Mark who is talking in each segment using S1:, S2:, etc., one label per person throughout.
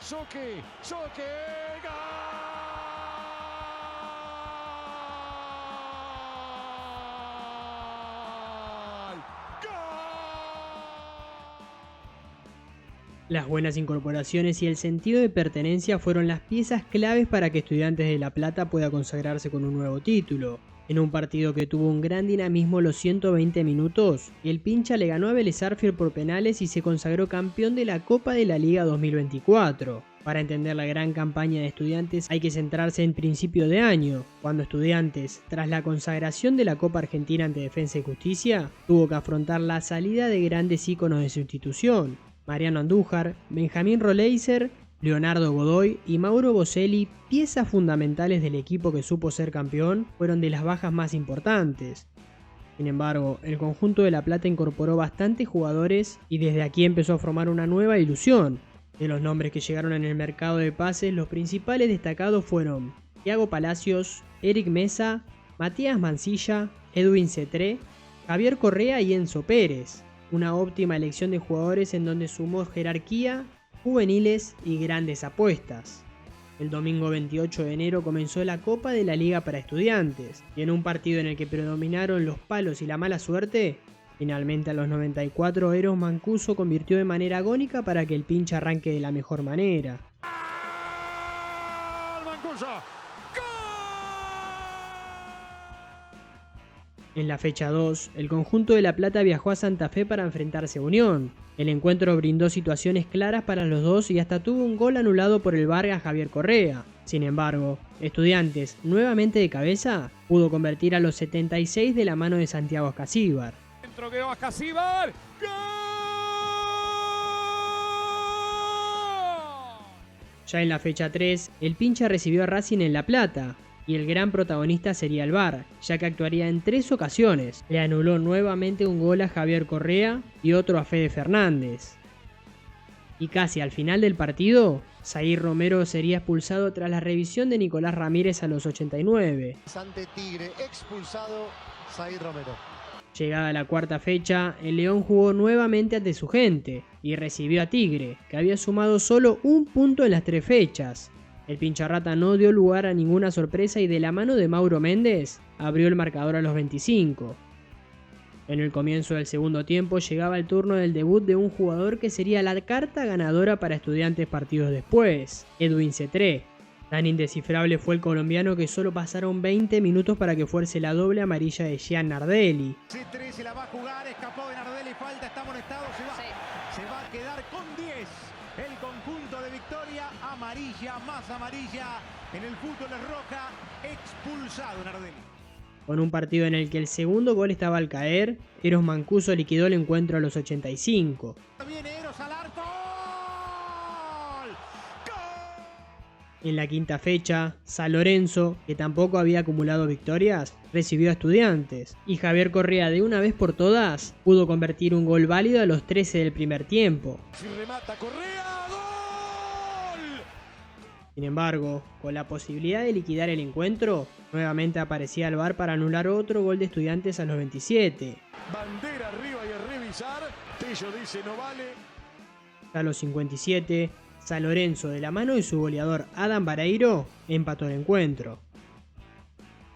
S1: Soque, ¡gol!
S2: Las buenas incorporaciones y el sentido de pertenencia fueron las piezas claves para que Estudiantes de La Plata pueda consagrarse con un nuevo título. En un partido que tuvo un gran dinamismo los 120 minutos, el Pincha le ganó a Vélez Sarsfield por penales y se consagró campeón de la Copa de la Liga 2024. Para entender la gran campaña de Estudiantes hay que centrarse en principio de año, cuando Estudiantes, tras la consagración de la Copa Argentina ante Defensa y Justicia, tuvo que afrontar la salida de grandes íconos de su institución. Mariano Andújar, Benjamín Roleiser, Leonardo Godoy y Mauro Boselli, piezas fundamentales del equipo que supo ser campeón, fueron de las bajas más importantes. Sin embargo, el conjunto de La Plata incorporó bastantes jugadores y desde aquí empezó a formar una nueva ilusión. De los nombres que llegaron en el mercado de pases, los principales destacados fueron Thiago Palacios, Eric Mesa, Matías Mancilla, Edwin Cetré, Javier Correa y Enzo Pérez. Una óptima elección de jugadores en donde sumó jerarquía, juveniles y grandes apuestas. El domingo 28 de enero comenzó la Copa de la Liga para Estudiantes, y en un partido en el que predominaron los palos y la mala suerte, finalmente a los 94 Eros Mancuso convirtió de manera agónica para que el Pincha arranque de la mejor manera. En la fecha 2, el conjunto de La Plata viajó a Santa Fe para enfrentarse a Unión. El encuentro brindó situaciones claras para los dos y hasta tuvo un gol anulado por el Vargas Javier Correa. Sin embargo, Estudiantes, nuevamente de cabeza, pudo convertir a los 76 de la mano de Santiago Ascasíbar.
S1: Dentro quedó Ascasíbar. ¡Gol!
S2: Ya en la fecha 3, el Pincha recibió a Racing en La Plata. Y el gran protagonista sería el VAR, ya que actuaría en 3 ocasiones. Le anuló nuevamente un gol a Javier Correa y otro a Fede Fernández. Y casi al final del partido, Zair Romero sería expulsado tras la revisión de Nicolás Ramírez a los 89.
S3: Ante Tigre, expulsado Zair Romero.
S2: Llegada la cuarta fecha, el León jugó nuevamente ante su gente y recibió a Tigre, que había sumado solo un punto en las 3 fechas. El Pincharrata no dio lugar a ninguna sorpresa y de la mano de Mauro Méndez abrió el marcador a los 25. En el comienzo del segundo tiempo llegaba el turno del debut de un jugador que sería la carta ganadora para Estudiantes partidos después, Edwin Cetré. Tan indescifrable fue el colombiano que solo pasaron 20 minutos para que fuese la doble amarilla de Gian Nardelli.
S4: Cetré se la va a jugar, escapó de Nardelli, falta, está amonestado, se va a quedar con 10. El conjunto de Victoria, amarilla, más amarilla, en el fútbol es roja, expulsado Nardelli.
S2: Con un partido en el que el segundo gol estaba al caer, Eros Mancuso liquidó el encuentro a los 85.
S4: Viene Eros al arco. ¡Gol!
S2: En la quinta fecha, San Lorenzo, que tampoco había acumulado victorias, recibió a Estudiantes, y Javier Correa de una vez por todas pudo convertir un gol válido a los 13 del primer tiempo.
S1: Si remata Correa, ¡gol!
S2: Sin embargo, con la posibilidad de liquidar el encuentro, nuevamente aparecía el VAR para anular otro gol de Estudiantes a los 27.
S1: Bandera arriba y a revisar. Tello dice no vale.
S2: A los 57, San Lorenzo, de la mano de su goleador Adam Bareiro, empató el encuentro.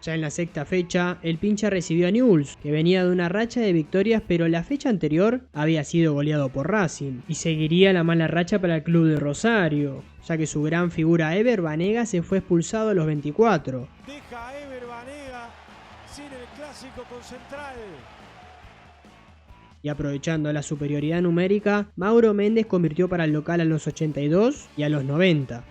S2: Ya en la sexta fecha, el Pincha recibió a Newell's, que venía de una racha de victorias, pero la fecha anterior había sido goleado por Racing, y seguiría la mala racha para el club de Rosario, ya que su gran figura Ever Banega se fue expulsado a los 24.
S1: Deja a Ever Banega sin el clásico con Central.
S2: Y aprovechando la superioridad numérica, Mauro Méndez convirtió para el local a los 82 y a los 90.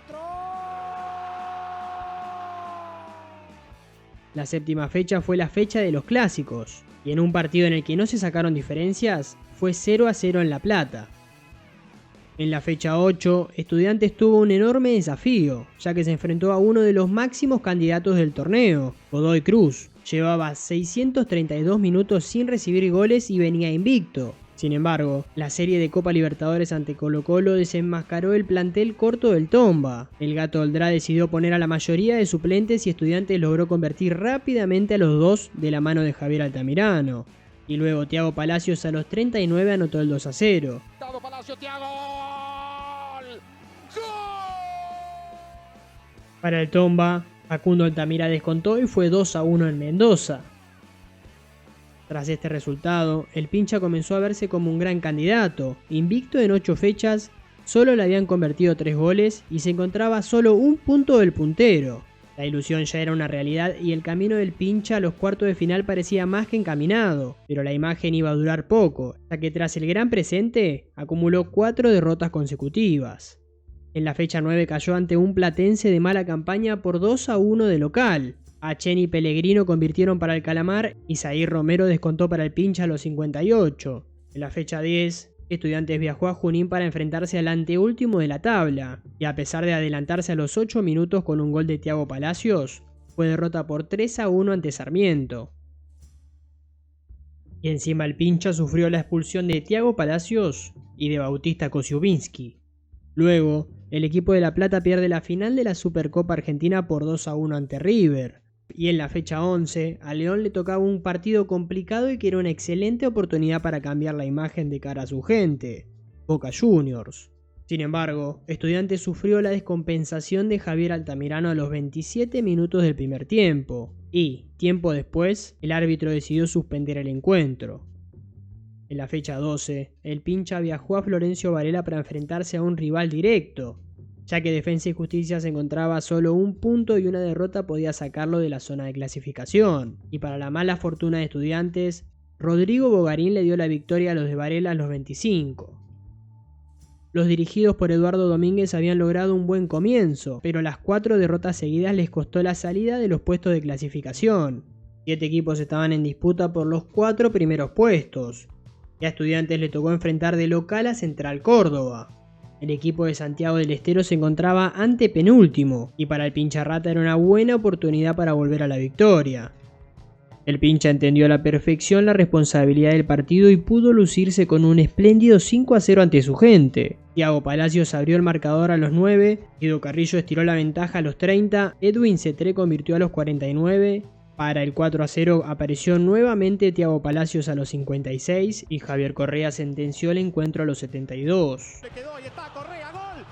S2: La séptima fecha fue la fecha de los clásicos, y en un partido en el que no se sacaron diferencias, fue 0-0 en La Plata. En la fecha 8, Estudiantes tuvo un enorme desafío, ya que se enfrentó a uno de los máximos candidatos del torneo, Godoy Cruz. Llevaba 632 minutos sin recibir goles y venía invicto. Sin embargo, la serie de Copa Libertadores ante Colo-Colo desenmascaró el plantel corto del Tomba. El Gato Oldrá decidió poner a la mayoría de suplentes y Estudiantes logró convertir rápidamente a los dos de la mano de Javier Altamirano. Y luego Thiago Palacios a los 39 anotó el 2-0.
S1: Palacio, Thiago. ¡Gol!
S2: Para el Tomba, Facundo Altamira descontó y fue 2-1 en Mendoza. Tras este resultado, el Pincha comenzó a verse como un gran candidato. Invicto en 8 fechas, solo le habían convertido 3 goles y se encontraba a solo un punto del puntero. La ilusión ya era una realidad y el camino del Pincha a los cuartos de final parecía más que encaminado, pero la imagen iba a durar poco, ya que tras el gran presente, acumuló 4 derrotas consecutivas. En la fecha 9 cayó ante un Platense de mala campaña por 2-1 de local. Achen y Pellegrino convirtieron para el Calamar y Zair Romero descontó para el Pincha a los 58. En la fecha 10, Estudiantes viajó a Junín para enfrentarse al anteúltimo de la tabla, y a pesar de adelantarse a los 8 minutos con un gol de Thiago Palacios, fue derrota por 3-1 ante Sarmiento. Y encima el Pincha sufrió la expulsión de Thiago Palacios y de Bautista Kosiubiński. Luego, el equipo de La Plata pierde la final de la Supercopa Argentina por 2-1 ante River. Y en la fecha 11, a León le tocaba un partido complicado y que era una excelente oportunidad para cambiar la imagen de cara a su gente, Boca Juniors. Sin embargo, Estudiantes sufrió la descompensación de Javier Altamirano a los 27 minutos del primer tiempo, y, tiempo después, el árbitro decidió suspender el encuentro. En la fecha 12, el Pincha viajó a Florencio Varela para enfrentarse a un rival directo, ya que Defensa y Justicia se encontraba a solo un punto y una derrota podía sacarlo de la zona de clasificación. Y para la mala fortuna de Estudiantes, Rodrigo Bogarín le dio la victoria a los de Varela a los 25. Los dirigidos por Eduardo Domínguez habían logrado un buen comienzo, pero las 4 derrotas seguidas les costó la salida de los puestos de clasificación. 7 equipos estaban en disputa por los 4 primeros puestos, y a Estudiantes le tocó enfrentar de local a Central Córdoba. El equipo de Santiago del Estero se encontraba antepenúltimo, y para el Pincharrata era una buena oportunidad para volver a la victoria. El Pincha entendió a la perfección la responsabilidad del partido y pudo lucirse con un espléndido 5-0 ante su gente. Thiago Palacios abrió el marcador a los 9, Guido Carrillo estiró la ventaja a los 30, Edwin Cetré convirtió a los 49, para el 4-0 apareció nuevamente Thiago Palacios a los 56 y Javier Correa sentenció el encuentro a los 72.
S4: Le quedó, ahí está Correa, gol.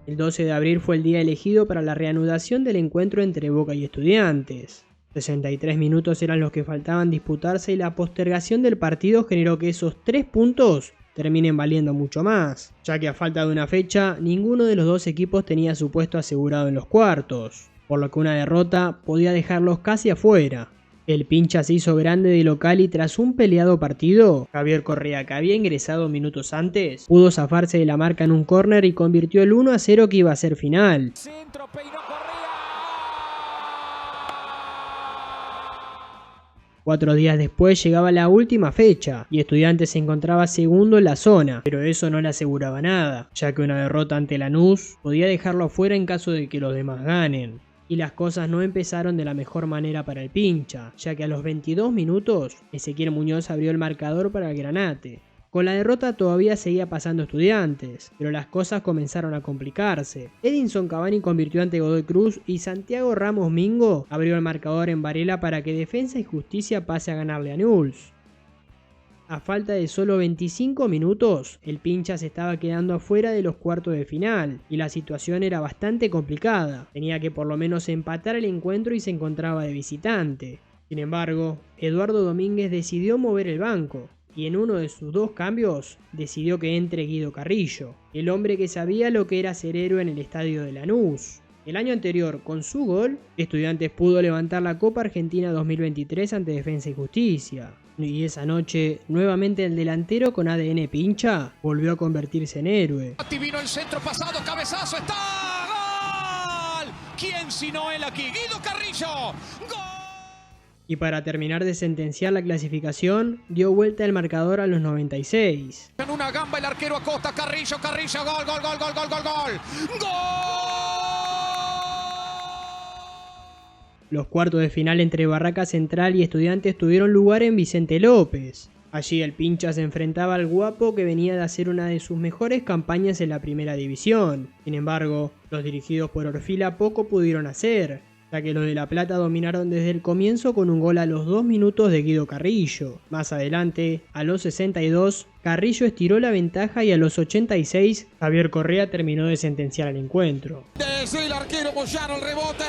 S2: El 12 de abril fue el día elegido para la reanudación del encuentro entre Boca y Estudiantes. 63 minutos eran los que faltaban disputarse y la postergación del partido generó que esos 3 puntos terminen valiendo mucho más, ya que a falta de una fecha, ninguno de los dos equipos tenía su puesto asegurado en los cuartos, por lo que una derrota podía dejarlos casi afuera. El Pincha se hizo grande de local y tras un peleado partido, Javier Correa, que había ingresado minutos antes, pudo zafarse de la marca en un córner y convirtió el 1-0 que iba a ser final.
S1: Centro, peinó Correa.
S2: 4 días después llegaba la última fecha y Estudiantes se encontraba segundo en la zona, pero eso no le aseguraba nada, ya que una derrota ante Lanús podía dejarlo afuera en caso de que los demás ganen. Y las cosas no empezaron de la mejor manera para el Pincha, ya que a los 22 minutos Ezequiel Muñoz abrió el marcador para el Granate. Con la derrota todavía seguía pasando Estudiantes, pero las cosas comenzaron a complicarse. Edinson Cavani convirtió ante Godoy Cruz y Santiago Ramos Mingo abrió el marcador en Varela para que Defensa y Justicia pase a ganarle a Newell's. A falta de solo 25 minutos, el Pincha se estaba quedando afuera de los cuartos de final y la situación era bastante complicada. Tenía que por lo menos empatar el encuentro y se encontraba de visitante. Sin embargo, Eduardo Domínguez decidió mover el banco y en uno de sus 2 cambios decidió que entre Guido Carrillo, el hombre que sabía lo que era ser héroe en el estadio de Lanús. El año anterior, con su gol, Estudiantes pudo levantar la Copa Argentina 2023 ante Defensa y Justicia. Y esa noche, nuevamente el delantero con ADN Pincha volvió a convertirse en héroe.
S5: Vino el centro pasado, cabezazo, está gol. ¿Quién sino él aquí? Guido Carrillo. ¡Gol!
S2: Y para terminar de sentenciar la clasificación, dio vuelta el marcador a los 96.
S5: En una gamba el arquero Acosta, Carrillo, gol, gol, gol, gol, gol, gol, gol. ¡Gol!
S2: Los cuartos de final entre Barraca Central y Estudiantes tuvieron lugar en Vicente López. Allí el Pincha se enfrentaba al Guapo, que venía de hacer una de sus mejores campañas en la primera división. Sin embargo, los dirigidos por Orfila poco pudieron hacer, ya que los de La Plata dominaron desde el comienzo con un gol a los 2 minutos de Guido Carrillo. Más adelante, a los 62, Carrillo estiró la ventaja y a los 86, Javier Correa terminó de sentenciar el encuentro.
S5: Desde el arquero Moyano el rebote.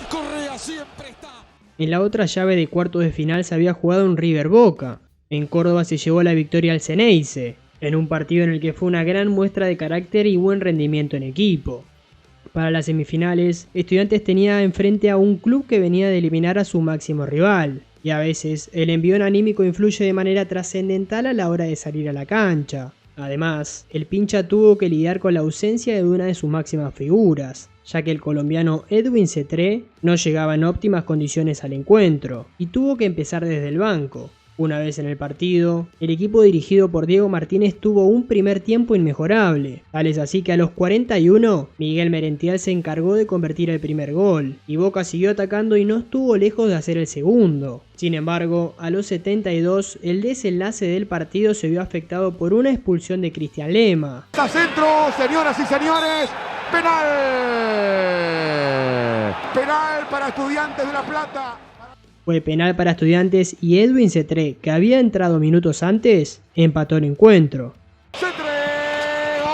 S5: Correa siempre está.
S2: En la otra llave de cuartos de final se había jugado un River Boca. En Córdoba se llevó la victoria al Ceneice, en un partido en el que fue una gran muestra de carácter y buen rendimiento en equipo. Para las semifinales, Estudiantes tenía enfrente a un club que venía de eliminar a su máximo rival, y a veces el envión anímico influye de manera trascendental a la hora de salir a la cancha. Además, el Pincha tuvo que lidiar con la ausencia de una de sus máximas figuras, ya que el colombiano Edwin Cetré no llegaba en óptimas condiciones al encuentro, y tuvo que empezar desde el banco. Una vez en el partido, el equipo dirigido por Diego Martínez tuvo un primer tiempo inmejorable, tal es así que a los 41, Miguel Merentiel se encargó de convertir el primer gol, y Boca siguió atacando y no estuvo lejos de hacer el segundo. Sin embargo, a los 72, el desenlace del partido se vio afectado por una expulsión de Cristian Lema.
S6: Centro, señoras y señores, penal. Penal para Estudiantes de La Plata.
S2: Fue penal para Estudiantes y Edwin Cetré, que había entrado minutos antes, empató el encuentro.
S6: ¡Cetré! ¡Gol!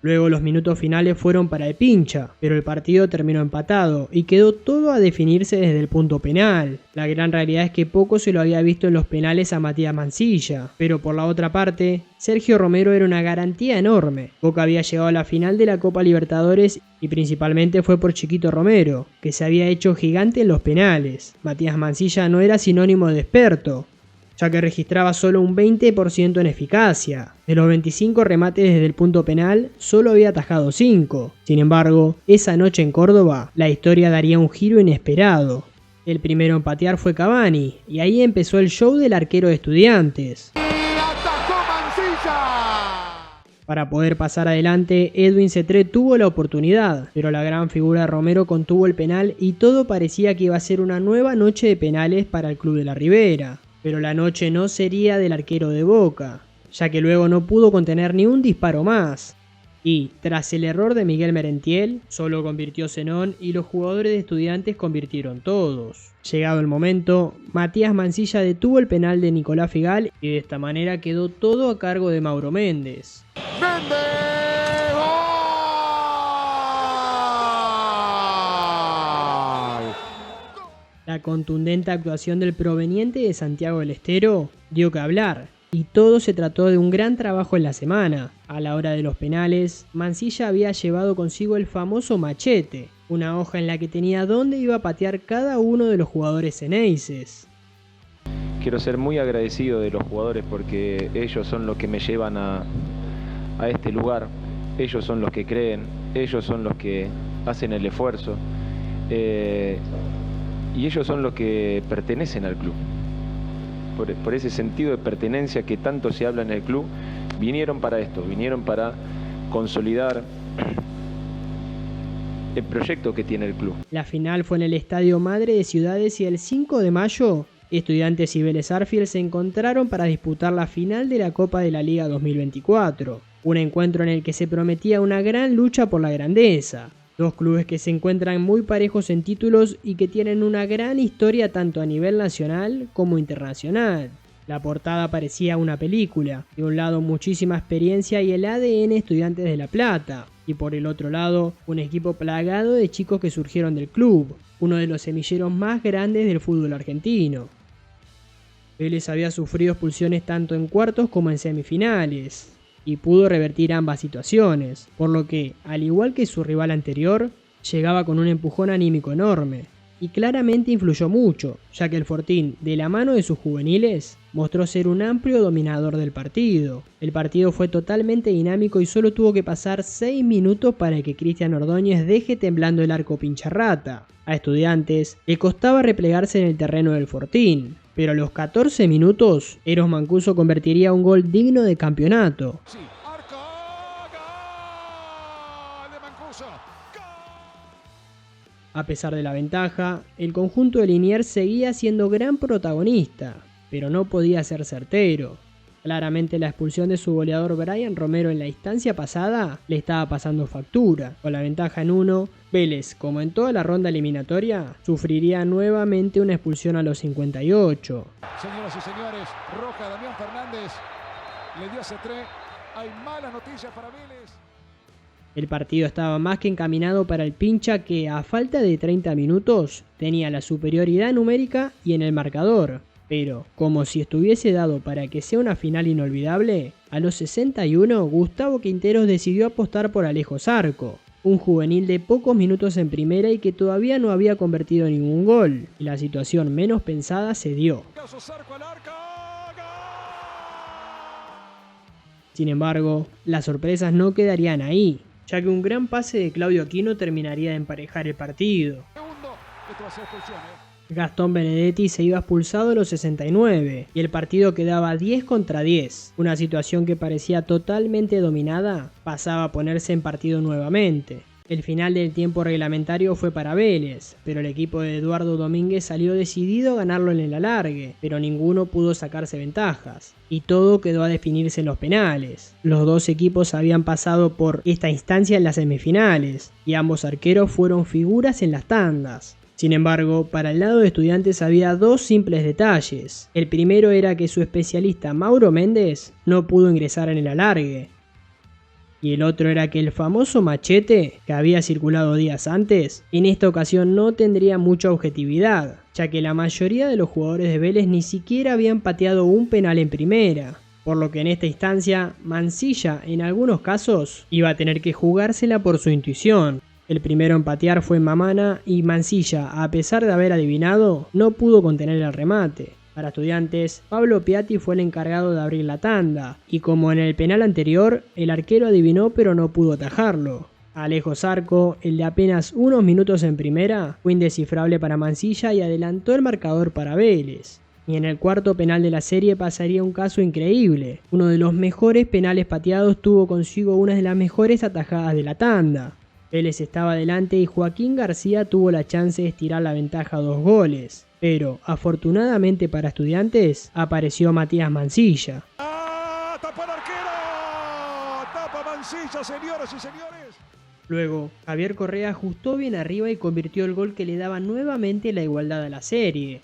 S2: Luego los minutos finales fueron para el Pincha, pero el partido terminó empatado y quedó todo a definirse desde el punto penal. La gran realidad es que poco se lo había visto en los penales a Matías Mansilla, pero por la otra parte, Sergio Romero era una garantía enorme. Boca había llegado a la final de la Copa Libertadores y principalmente fue por Chiquito Romero, que se había hecho gigante en los penales. Matías Mansilla no era sinónimo de experto, ya que registraba solo un 20% en eficacia. De los 25 remates desde el punto penal, solo había atajado 5. Sin embargo, esa noche en Córdoba, la historia daría un giro inesperado. El primero en patear fue Cavani, y ahí empezó el show del arquero de Estudiantes.
S6: ¡Atajó Mansilla!
S2: Para poder pasar adelante, Edwin Cetré tuvo la oportunidad, pero la gran figura Romero contuvo el penal y todo parecía que iba a ser una nueva noche de penales para el Club de la Ribera. Pero la noche no sería del arquero de Boca, ya que luego no pudo contener ni un disparo más. Y, tras el error de Miguel Merentiel, solo convirtió Zenón y los jugadores de Estudiantes convirtieron todos. Llegado el momento, Matías Mansilla detuvo el penal de Nicolás Figal y de esta manera quedó todo a cargo de Mauro Méndez.
S6: ¡Méndez! ¡Gol!
S2: La contundente actuación del proveniente de Santiago del Estero dio que hablar, y todo se trató de un gran trabajo en la semana. A la hora de los penales, Mansilla había llevado consigo el famoso machete, una hoja en la que tenía dónde iba a patear cada uno de los jugadores ceneices.
S7: Quiero ser muy agradecido de los jugadores porque ellos son los que me llevan a este lugar, ellos son los que creen, ellos son los que hacen el esfuerzo. Y ellos son los que pertenecen al club. Por ese sentido de pertenencia que tanto se habla en el club, vinieron para esto, vinieron para consolidar el proyecto que tiene el club.
S2: La final fue en el Estadio Madre de Ciudades y el 5 de mayo, Estudiantes y Vélez Arfiel se encontraron para disputar la final de la Copa de la Liga 2024. Un encuentro en el que se prometía una gran lucha por la grandeza. Dos clubes que se encuentran muy parejos en títulos y que tienen una gran historia tanto a nivel nacional como internacional. La portada parecía una película, de un lado muchísima experiencia y el ADN Estudiantes de La Plata, y por el otro lado un equipo plagado de chicos que surgieron del club, uno de los semilleros más grandes del fútbol argentino. Vélez había sufrido expulsiones tanto en cuartos como en semifinales, y pudo revertir ambas situaciones, por lo que, al igual que su rival anterior, llegaba con un empujón anímico enorme, y claramente influyó mucho, ya que el Fortín, de la mano de sus juveniles, mostró ser un amplio dominador del partido. El partido fue totalmente dinámico y solo tuvo que pasar 6 minutos para que Cristian Ordóñez deje temblando el arco pincharrata. A Estudiantes le costaba replegarse en el terreno del Fortín, pero a los 14 minutos, Eros Mancuso convertiría un gol digno de campeonato.
S6: Sí. Arco, gol de Mancuso.
S2: A pesar de la ventaja, el conjunto de Liniers seguía siendo gran protagonista, pero no podía ser certero. Claramente la expulsión de su goleador Brian Romero en la instancia pasada le estaba pasando factura. Con la ventaja en 1, Vélez, como en toda la ronda eliminatoria, sufriría nuevamente una expulsión a los 58.
S6: Señoras y señores, roja Damián Fernández, le dio C3, hay malas noticias para Vélez.
S2: El partido estaba más que encaminado para el Pincha que, a falta de 30 minutos, tenía la superioridad numérica y en el marcador. Pero, como si estuviese dado para que sea una final inolvidable, a los 61 Gustavo Quinteros decidió apostar por Alejo Zarco, un juvenil de pocos minutos en primera y que todavía no había convertido ningún gol, y la situación menos pensada se dio. Sin embargo, las sorpresas no quedarían ahí, ya que un gran pase de Claudio Aquino terminaría de emparejar el partido. Gastón Benedetti se iba expulsado a los 69 y el partido quedaba 10 contra 10. Una situación que parecía totalmente dominada pasaba a ponerse en partido nuevamente. El final del tiempo reglamentario fue para Vélez, pero el equipo de Eduardo Domínguez salió decidido a ganarlo en el alargue, pero ninguno pudo sacarse ventajas. Y todo quedó a definirse en los penales. Los dos equipos habían pasado por esta instancia en las semifinales, y ambos arqueros fueron figuras en las tandas. Sin embargo, para el lado de Estudiantes había dos simples detalles. El primero era que su especialista Mauro Méndez no pudo ingresar en el alargue. Y el otro era que el famoso machete, que había circulado días antes, en esta ocasión no tendría mucha objetividad, ya que la mayoría de los jugadores de Vélez ni siquiera habían pateado un penal en primera. Por lo que en esta instancia, Mansilla en algunos casos iba a tener que jugársela por su intuición. El primero en patear fue Mamana y Mansilla, a pesar de haber adivinado, no pudo contener el remate. Para Estudiantes, Pablo Piatti fue el encargado de abrir la tanda, y como en el penal anterior, el arquero adivinó pero no pudo atajarlo. Alejo Zarco, el de apenas unos minutos en primera, fue indescifrable para Mansilla y adelantó el marcador para Vélez. Y en el cuarto penal de la serie pasaría un caso increíble. Uno de los mejores penales pateados tuvo consigo una de las mejores atajadas de la tanda. Vélez estaba adelante y Joaquín García tuvo la chance de estirar la ventaja a 2 goles. Pero, afortunadamente para Estudiantes, apareció Matías Mansilla.
S6: ¡Tapa el arquero! ¡Tapa Mansilla, señoras y señores!
S2: Luego, Javier Correa ajustó bien arriba y convirtió el gol que le daba nuevamente la igualdad a la serie.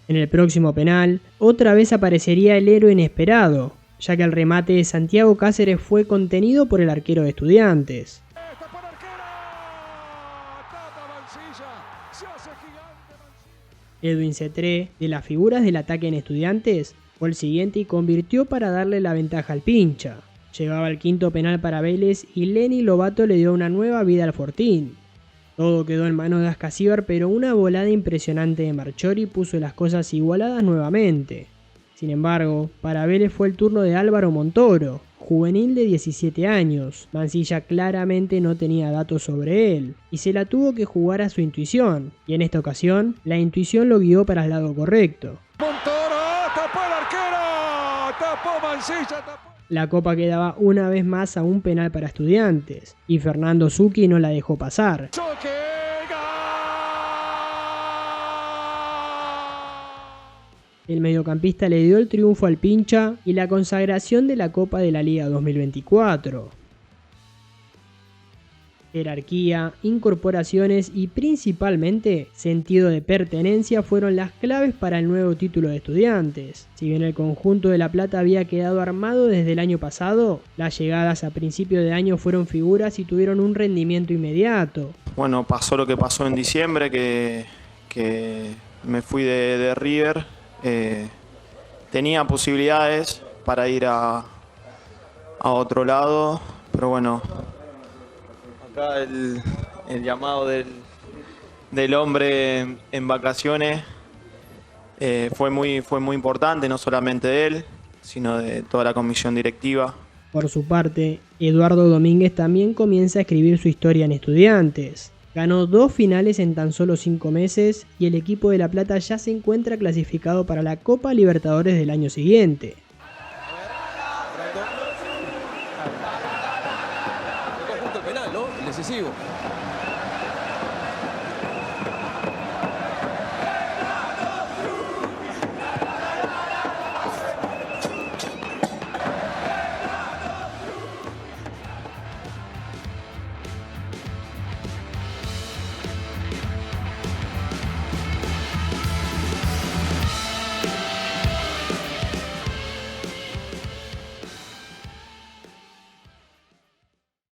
S2: En el próximo penal, otra vez aparecería el héroe inesperado, ya que el remate de Santiago Cáceres fue contenido por el arquero de Estudiantes. Edwin Cetré, de las figuras del ataque en Estudiantes, fue el siguiente y convirtió para darle la ventaja al Pincha. Llegaba el quinto penal para Vélez y Lenny Lobato le dio una nueva vida al Fortín. Todo quedó en manos de Ascasíbar, pero una volada impresionante de Marchori puso las cosas igualadas nuevamente. Sin embargo, para Vélez fue el turno de Álvaro Montoro, juvenil de 17 años. Mansilla claramente no tenía datos sobre él, y se la tuvo que jugar a su intuición, y en esta ocasión, la intuición lo guió para el lado correcto.
S6: Montoro, tapó el arquero, tapó Mansilla, tapó.
S2: La copa quedaba una vez más a un penal para Estudiantes, y Fernando Zucchi no la dejó pasar.
S6: ¡Choque!
S2: El mediocampista le dio el triunfo al Pincha y la consagración de la Copa de la Liga 2024. Jerarquía, incorporaciones y principalmente sentido de pertenencia fueron las claves para el nuevo título de Estudiantes. Si bien el conjunto de La Plata había quedado armado desde el año pasado, las llegadas a principio de año fueron figuras y tuvieron un rendimiento inmediato.
S8: Bueno, pasó lo que pasó en diciembre, que me fui de River. Tenía posibilidades para ir a otro lado, pero bueno, acá el llamado del hombre en vacaciones fue muy importante, no solamente de él, sino de toda la comisión directiva.
S2: Por su parte, Eduardo Domínguez también comienza a escribir su historia en Estudiantes. Ganó 2 finales en tan solo 5 meses y el equipo de La Plata ya se encuentra clasificado para la Copa Libertadores del año siguiente.